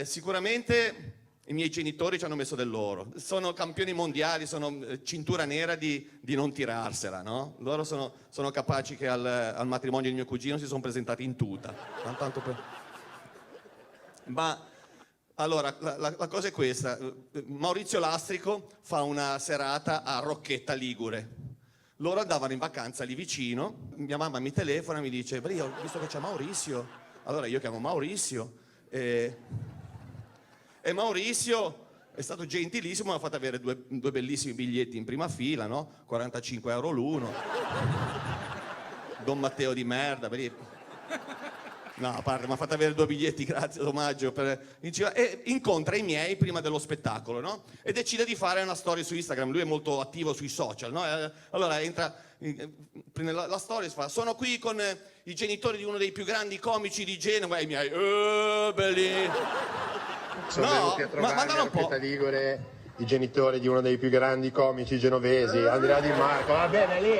Sicuramente i miei genitori ci hanno messo del loro, sono campioni mondiali, sono cintura nera di non tirarsela, no? Loro sono capaci che al matrimonio di mio cugino si sono presentati in tuta. Tanto per... Ma allora, la cosa è questa, Maurizio Lastrico fa una serata a Rocchetta Ligure. Loro andavano in vacanza lì vicino, mia mamma mi telefona e mi dice: "Beh, ho visto che c'è Maurizio." Allora io chiamo Maurizio e Maurizio è stato gentilissimo, mi ha fatto avere due bellissimi biglietti in prima fila, no? 45 euro l'uno. Don Matteo di merda, no, a parte, mi ha fatto avere 2 biglietti, grazie, d'omaggio. E incontra i miei prima dello spettacolo, no? E decide di fare una storia su Instagram, lui è molto attivo sui social, no? Allora entra, prende la storia e fa: "Sono qui con i genitori di uno dei più grandi comici di Genova", e i miei, belli. Sono venuti a trovare a Rocchetta Ligure i genitori di uno dei più grandi comici genovesi, Andrea Di Marco. Va bene, lì.